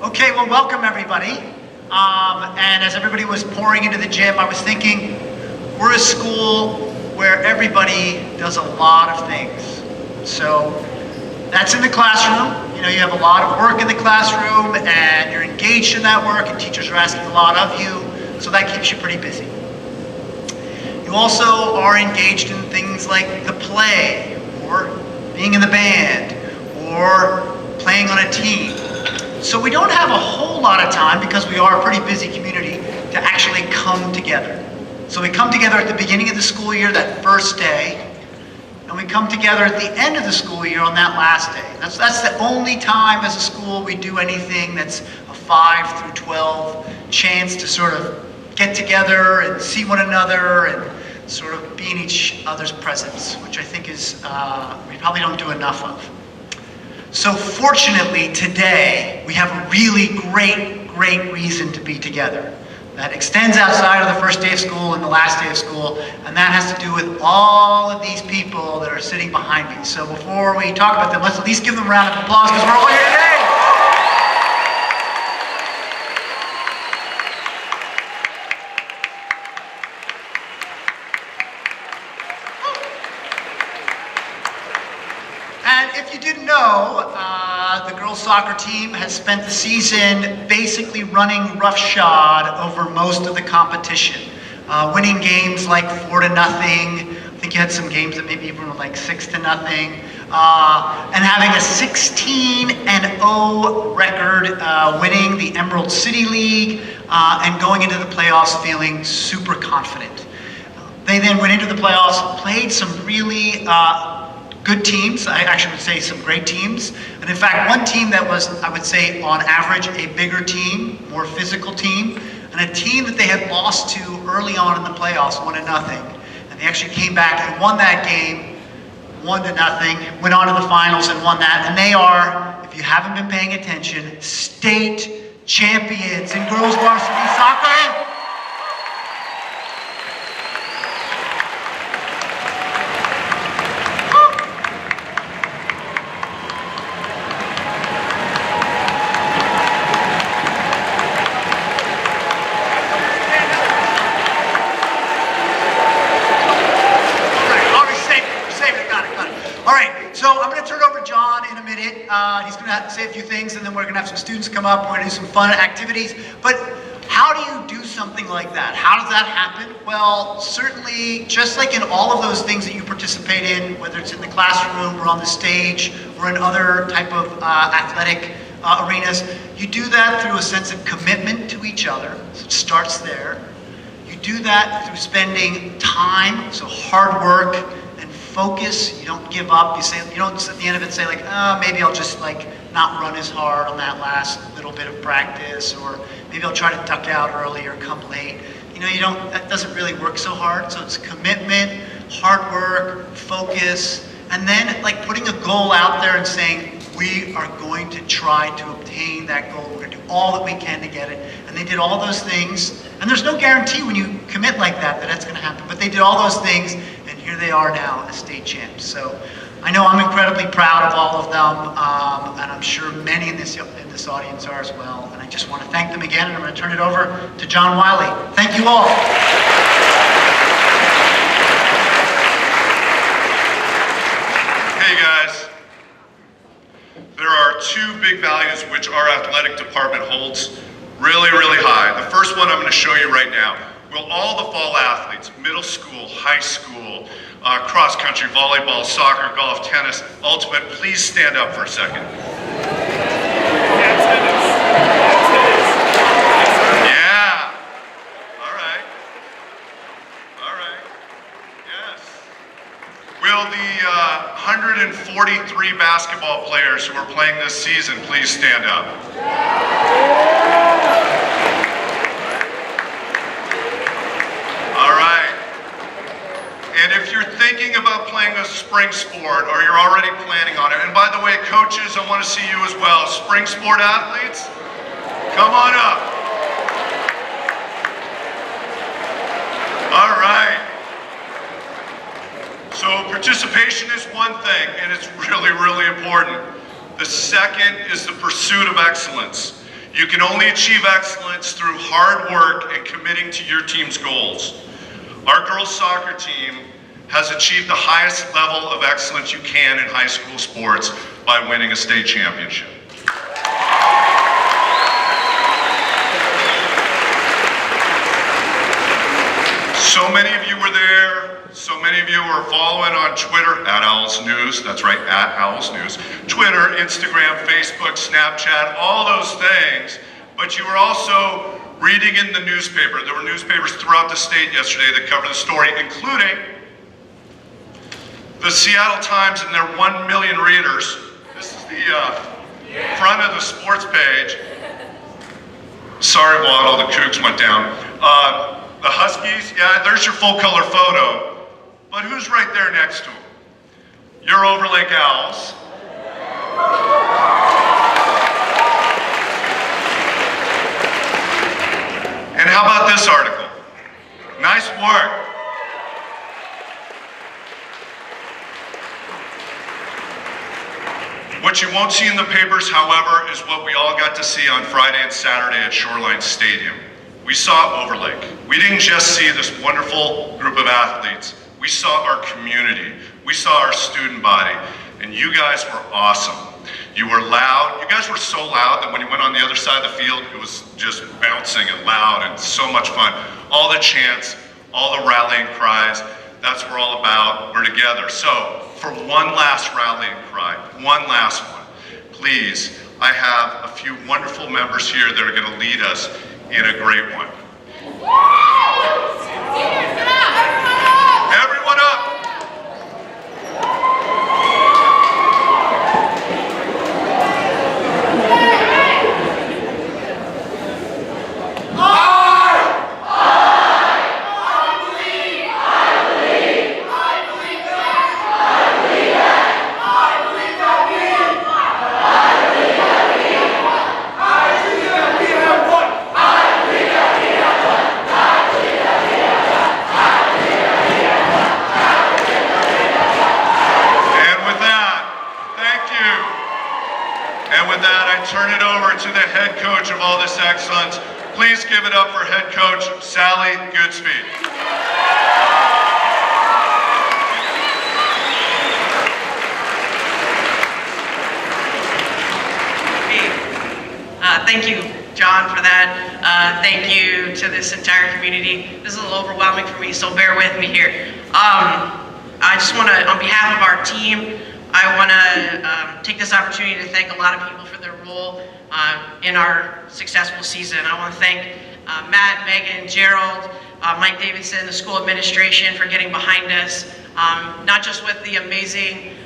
Okay, well, welcome everybody. And as everybody was pouring into the gym, I was thinking, we're a school where everybody does a lot of things. So that's in the classroom. You know, you have a lot of work in the classroom and you're engaged in that work and teachers are asking a lot of you. So that keeps you pretty busy. You also are engaged in things like the play or being in the band or playing on a team. So we don't have a whole lot of time, because we are a pretty busy community, to actually come together. So we come together at the beginning of the school year, that first day, and we come together at the end of the school year on that last day. That's the only time as a school we do anything that's a 5 through 12 chance to sort of get together and see one another and sort of be in each other's presence, which I think is, we probably don't do enough of. So fortunately today, we have a really great reason to be together that extends outside of the first day of school and the last day of school, and that has to do with all of these people that are sitting behind me. So before we talk about them, let's at least give them a round of applause, because we're all here today. And if you didn't know, the girls soccer team has spent the season basically running roughshod over most of the competition, winning games like 4-0. I think you had some games that maybe even were like 6-0, and having a 16-0 record, winning the Emerald City League, and going into the playoffs feeling super confident. They then went into the playoffs, played some really good teams. I actually would say some great teams. And in fact, one team that was, I would say, on average, a bigger team, more physical team, and a team that they had lost to early on in the playoffs, 1-0. And they actually came back and won that game, 1-0, went on to the finals and won that. And they are, if you haven't been paying attention, state champions in girls varsity soccer. He's going to say a few things, and then we're going to have some students come up. We're going to do some fun activities. But how do you do something like that? How does that happen? Well, certainly, just like in all of those things that you participate in, whether it's in the classroom or on the stage or in other type of athletic arenas, you do that through a sense of commitment to each other. So it starts there. You do that through spending time, so hard work, focus. You don't give up. You don't at the end of it say like, maybe I'll just like not run as hard on that last little bit of practice, or maybe I'll try to duck out early or come late. You know, that doesn't really work so hard. So it's commitment, hard work, focus, and then like putting a goal out there and saying, we are going to try to obtain that goal. We're going to do all that we can to get it. And they did all those things. And there's no guarantee when you commit like that that's going to happen. But they did all those things, and here they are now as state champs. So I know I'm incredibly proud of all of them, and I'm sure many in this audience are as well. And I just want to thank them again, and I'm going to turn it over to John Wiley. Thank you all. Hey guys. There are two big values which our athletic department holds really high. The first one I'm going to show you right now. Will all the fall athletes, middle school, high school, cross country, volleyball, soccer, golf, tennis, ultimate, please stand up for a second. Yeah. All right. Yes. Will the 143 basketball players who are playing this season please stand up? All right. And if you're thinking about playing a spring sport, or you're already planning on it, and by the way, coaches, I want to see you as well. Spring sport athletes, come on up. All right. So participation is one thing, and it's really important. The second is the pursuit of excellence. You can only achieve excellence through hard work and committing to your team's goals. Our girls soccer team has achieved the highest level of excellence you can in high school sports by winning a state championship. So many of you were there. So many of you are following on Twitter, @OwlsNews, that's right, @OwlsNews. Twitter, Instagram, Facebook, Snapchat, all those things. But you were also reading in the newspaper. There were newspapers throughout the state yesterday that covered the story, including the Seattle Times and their 1 million readers. This is the front of the sports page. Sorry, Waddle, the Cougs went down. The Huskies, yeah, there's your full color photo. But who's right there next to them? Your Overlake Owls. And how about this article? Nice work. What you won't see in the papers, however, is what we all got to see on Friday and Saturday at Shoreline Stadium. We saw Overlake. We didn't just see this wonderful group of athletes. We saw our community. We saw our student body. And you guys were awesome. You were loud. You guys were so loud that when you went on the other side of the field, it was just bouncing and loud and so much fun. All the chants, all the rallying cries, that's what we're all about. We're together. So, for one last rallying cry, one last one, please, I have a few wonderful members here that are going to lead us in a great one. Everyone up! Turn it over to the head coach of all this excellence. Please give it up for head coach Sally Goodspeed. Thank you, John, for that. Thank you to this entire community. This is a little overwhelming for me, so bear with me here. I just want to, on behalf of our team, I want to take this opportunity to thank a lot of people for their role in our successful season. I want to thank Matt, Megan, Gerald, Mike Davidson, the school administration for getting behind us, not just with the amazing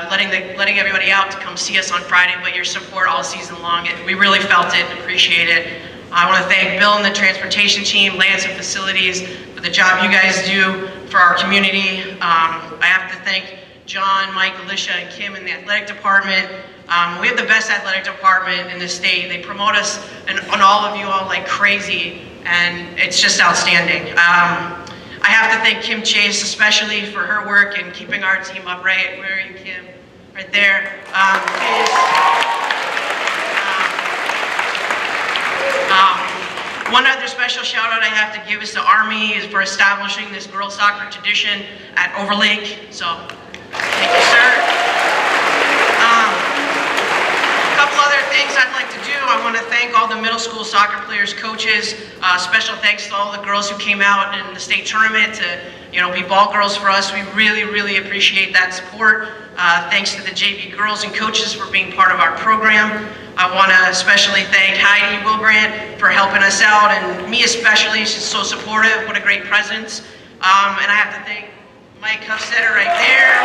letting everybody out to come see us on Friday, but your support all season long. We really felt it and appreciate it. I want to thank Bill and the transportation team, Lance and facilities, for the job you guys do for our community. I have to thank John, Mike, Alicia, and Kim in the athletic department. We have the best athletic department in the state. They promote us and all of you all like crazy, and it's just outstanding. I have to thank Kim Chase especially for her work in keeping our team upright. Where are you, Kim? Right there. One other special shout out I have to give is to Army for establishing this girls soccer tradition at Overlake. So, thank you, sir. A couple other things I'd like to do. I want to thank all the middle school soccer players, coaches. Special thanks to all the girls who came out in the state tournament to, be ball girls for us. We really, really appreciate that support. Thanks to the JV girls and coaches for being part of our program. I want to especially thank Heidi Wilbrand for helping us out, and me especially. She's so supportive. What a great presence. And I have to thank Mike Huffstetter right there.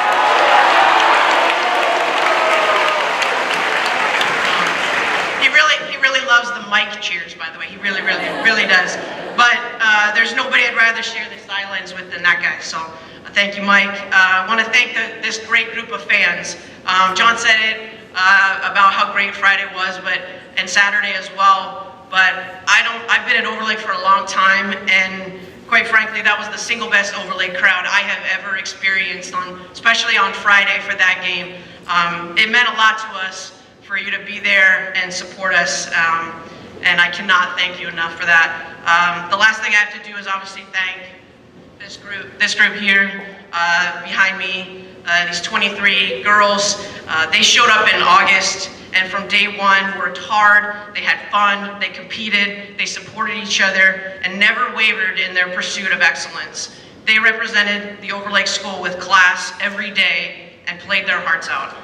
He really loves the mic cheers, by the way. He really, really does. But there's nobody I'd rather share the sidelines with than that guy. So thank you, Mike. I want to thank this great group of fans. John said it about how great Friday was, and Saturday as well. But I've been at Overlake for a long time, and quite frankly, that was the single best Overlake crowd I have ever experienced, especially on Friday for that game. It meant a lot to us for you to be there and support us. and I cannot thank you enough for that. The last thing I have to do is obviously thank this group here behind me, these 23 girls. They showed up in August, and from day one worked hard, they had fun, they competed, they supported each other, and never wavered in their pursuit of excellence. They represented the Overlake School with class every day and played their hearts out.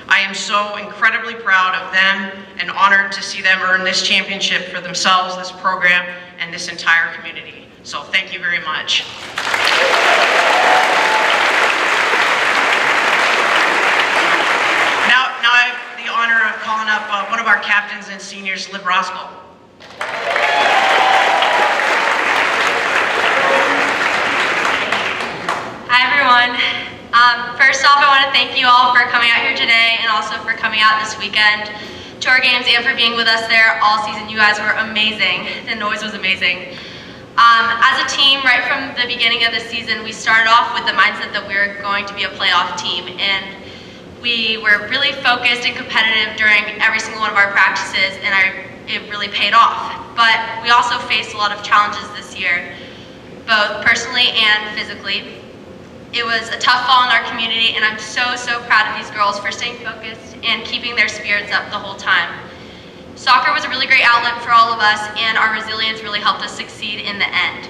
I am so incredibly proud of them and honored to see them earn this championship for themselves, this program, and this entire community. So thank you very much. Now I have the honor of calling up one of our captains and seniors, Liv Roscoe. Hi everyone. First off, I want to thank you all for coming out here today and also for coming out this weekend to our games and for being with us there all season. You guys were amazing. The noise was amazing. As a team, right from the beginning of the season, we started off with the mindset that we were going to be a playoff team, and we were really focused and competitive during every single one of our practices, and it really paid off. But we also faced a lot of challenges this year, both personally and physically. It was a tough fall in our community, and I'm so proud of these girls for staying focused and keeping their spirits up the whole time. Soccer was a really great outlet for all of us, and our resilience really helped us succeed in the end.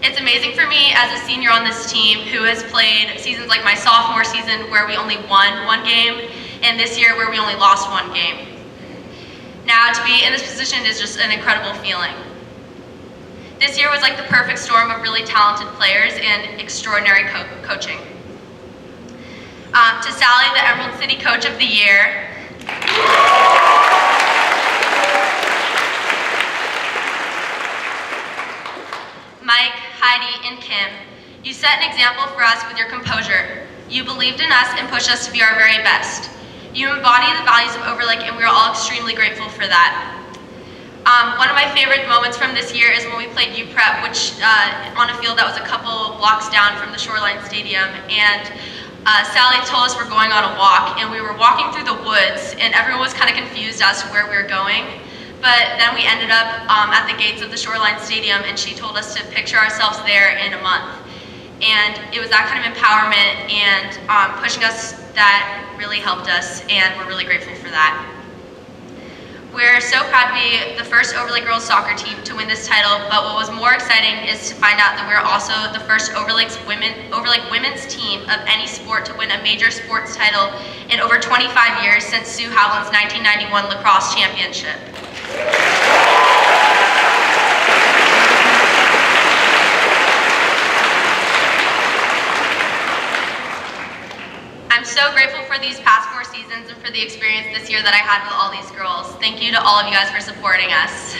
It's amazing for me as a senior on this team who has played seasons like my sophomore season where we only won one game, and this year where we only lost one game. Now, to be in this position is just an incredible feeling. This year was like the perfect storm of really talented players and extraordinary coaching. To Sally, the Emerald City Coach of the Year. Mike, Heidi, and Kim, you set an example for us with your composure. You believed in us and pushed us to be our very best. You embody the values of Overlake, and we are all extremely grateful for that. One of my favorite moments from this year is when we played UPrep, which on a field that was a couple blocks down from the Shoreline Stadium, and Sally told us we're going on a walk, and we were walking through the woods, and everyone was kind of confused as to where we were going. But then we ended up at the gates of the Shoreline Stadium, and she told us to picture ourselves there in a month. And it was that kind of empowerment and pushing us that really helped us, and we're really grateful for that. We're so proud to be the first Overlake girls soccer team to win this title, but what was more exciting is to find out that we're also the first Overlake women's team of any sport to win a major sports title in over 25 years since Sue Howland's 1991 lacrosse championship. I'm so grateful for these past 4 seasons and for the experience this year that I had with all these girls. Thank you to all of you guys for supporting us.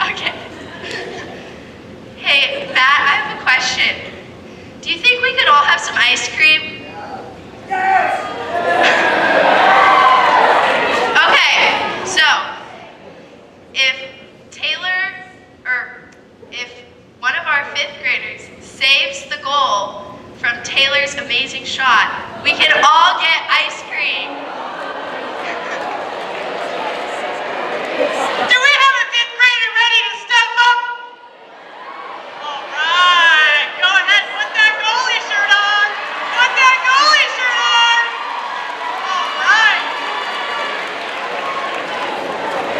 Okay. Hey, Matt, I have a question. Do you think we could all have some ice cream? Yes! Okay, so if one of our 5th graders saves the goal from Taylor's amazing shot, we can all get ice cream. Do we have a 5th grader ready to step up? All right, go ahead, put that goalie shirt on. Put that goalie shirt on. All right.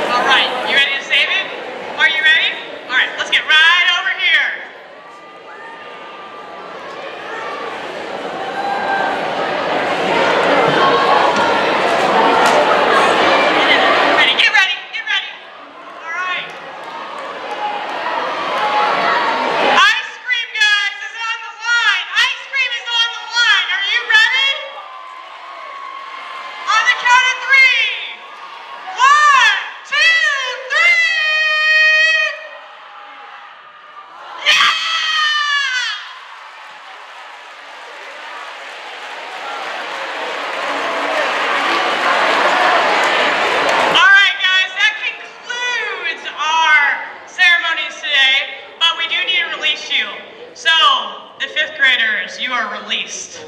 All right, you ready to save it? Are you ready? All right, let's get right over here. The fifth graders, you are released.